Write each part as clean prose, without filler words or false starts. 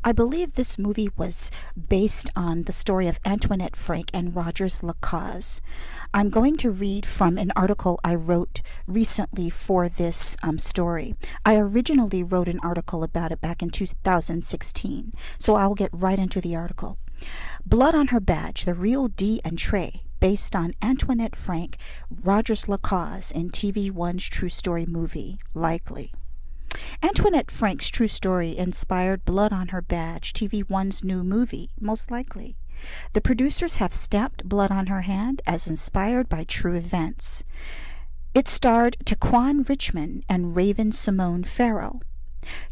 I believe this movie was based on the story of Antoinette Frank and Rogers Lacaze. I'm going to read from an article I wrote recently for this story. I originally wrote an article about it back in 2016, so I'll get right into the article. Blood on Her Badge, The Real Dee and Traciy, based on Antoinette Frank, Rogers Lacaze in TV1's true story movie, likely. Antoinette Frank's true story inspired Blood on Her Badge, TV1's new movie, most likely. The producers have stamped Blood on Her Hand as inspired by true events. It starred Taquan Richmond and Raven Simone Farrell.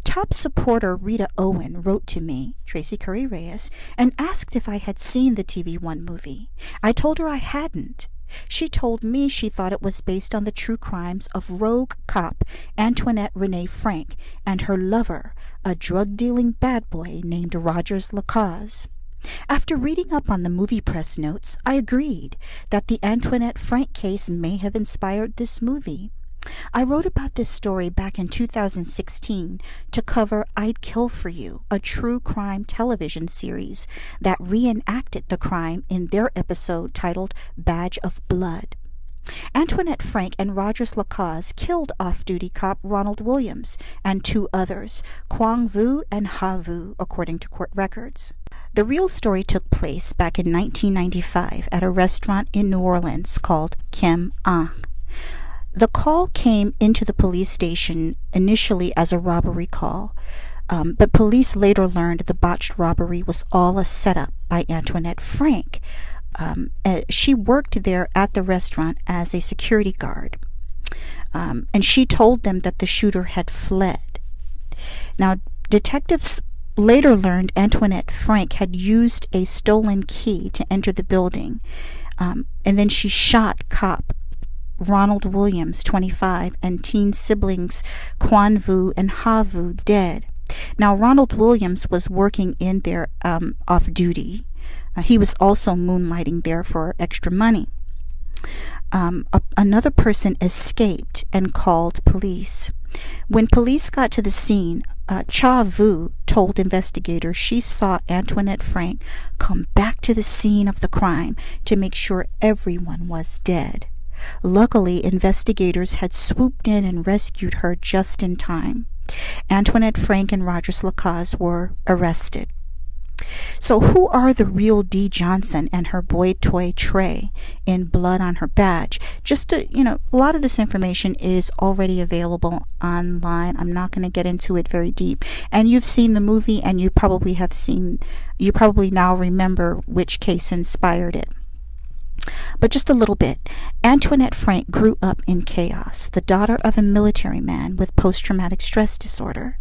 Top supporter Rita Owen wrote to me, Tracy Curry-Reyes, and asked if I had seen the TV1 movie. I told her I hadn't. She told me she thought it was based on the true crimes of rogue cop Antoinette Renee Frank and her lover, a drug-dealing bad boy named Rogers Lacaze. After reading up on the movie press notes, I agreed that the Antoinette Frank case may have inspired this movie. I wrote about this story back in 2016 to cover I'd Kill for You, a true crime television series that reenacted the crime in their episode titled Badge of Blood. Antoinette Frank and Rogers Lacaze killed off-duty cop Ronald Williams and two others, Quang Vu and Ha Vu, according to court records. The real story took place back in 1995 at a restaurant in New Orleans called Kim Anh. The call came into the police station initially as a robbery call, but police later learned the botched robbery was all a setup by Antoinette Frank. She worked there at the restaurant as a security guard, and she told them that the shooter had fled. Now, detectives later learned Antoinette Frank had used a stolen key to enter the building, and then she shot cop Ronald Williams, 25, and teen siblings Quan Vu and Ha Vu dead. Now, Ronald Williams was working in there off-duty. He was also moonlighting there for extra money. Another person escaped and called police. When police got to the scene, Cha Vu told investigators she saw Antoinette Frank come back to the scene of the crime to make sure everyone was dead. Luckily, investigators had swooped in and rescued her just in time. Antoinette Frank and Rogers Lacaze were arrested. So who are the real Dee Johnson and her boy toy Traciy in Blood on Her Badge? Just to, a lot of this information is already available online. I'm not going to get into it very deep. And you've seen the movie, and you probably now remember which case inspired it. But just a little bit. Antoinette Frank grew up in chaos, the daughter of a military man with post-traumatic stress disorder.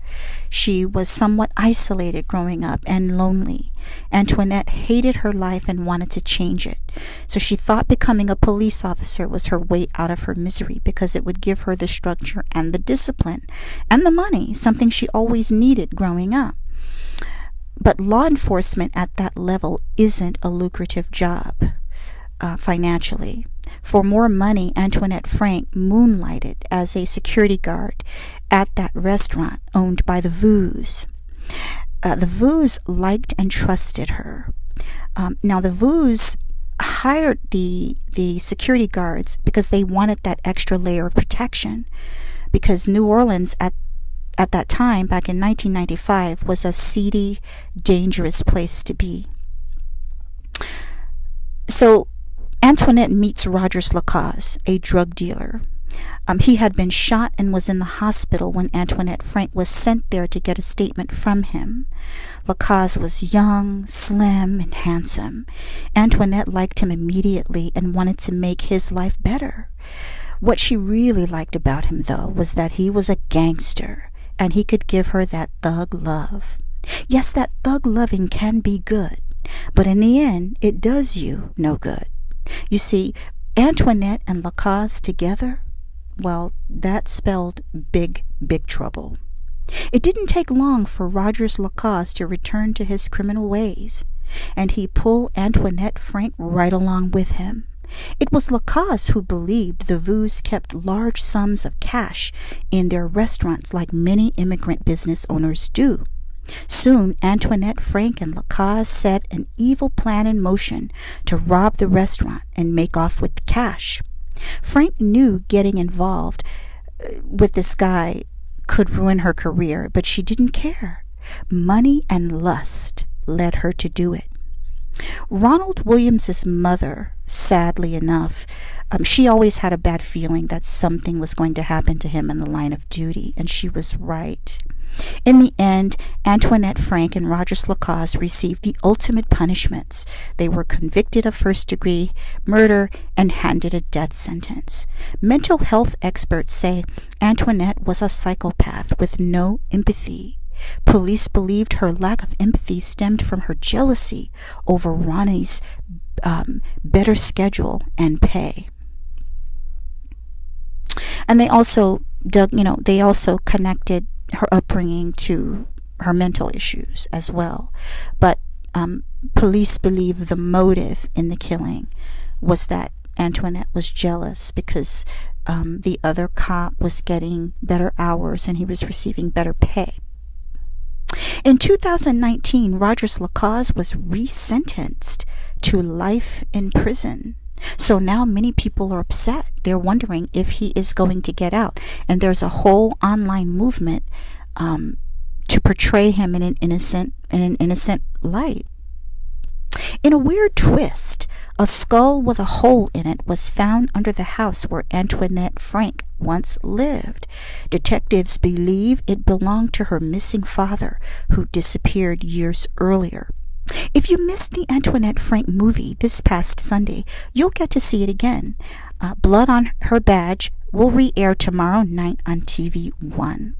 She was somewhat isolated growing up and lonely. Antoinette hated her life and wanted to change it. So she thought becoming a police officer was her way out of her misery because it would give her the structure and the discipline and the money, something she always needed growing up. But law enforcement at that level isn't a lucrative job. Financially. For more money, Antoinette Frank moonlighted as a security guard at that restaurant owned by the Vus. The Vus liked and trusted her. Now, the Vus hired the security guards because they wanted that extra layer of protection, because New Orleans at that time, back in 1995, was a seedy, dangerous place to be. So Antoinette meets Rogers Lacaze, a drug dealer. He had been shot and was in the hospital when Antoinette Frank was sent there to get a statement from him. Lacaze was young, slim, and handsome. Antoinette liked him immediately and wanted to make his life better. What she really liked about him, though, was that he was a gangster, and he could give her that thug love. Yes, that thug loving can be good, but in the end, it does you no good. You see, Antoinette and Lacaze together, well, that spelled big, big trouble. It didn't take long for Rogers Lacaze to return to his criminal ways, and he pulled Antoinette Frank right along with him. It was Lacaze who believed the Vus kept large sums of cash in their restaurants like many immigrant business owners do. Soon, Antoinette Frank and Lacaze set an evil plan in motion to rob the restaurant and make off with the cash. Frank knew getting involved with this guy could ruin her career, but she didn't care. Money and lust led her to do it. Ronald Williams's mother, sadly enough, she always had a bad feeling that something was going to happen to him in the line of duty, and she was right. In the end, Antoinette Frank and Rogers Lacaze received the ultimate punishments. They were convicted of first-degree murder and handed a death sentence. Mental health experts say Antoinette was a psychopath with no empathy. Police believed her lack of empathy stemmed from her jealousy over Ronnie's better schedule and pay. And they also connected her upbringing to her mental issues as well. But police believe the motive in the killing was that Antoinette was jealous because the other cop was getting better hours and he was receiving better pay. In 2019, Rogers Lacaze was resentenced to life in prison. So now many people are upset. They're wondering if he is going to get out. And there's a whole online movement to portray him in an innocent light. In a weird twist, a skull with a hole in it was found under the house where Antoinette Frank once lived. Detectives believe it belonged to her missing father, who disappeared years earlier. If you missed the Antoinette Frank movie this past Sunday, you'll get to see it again. Blood on Her Badge will re-air tomorrow night on TV1.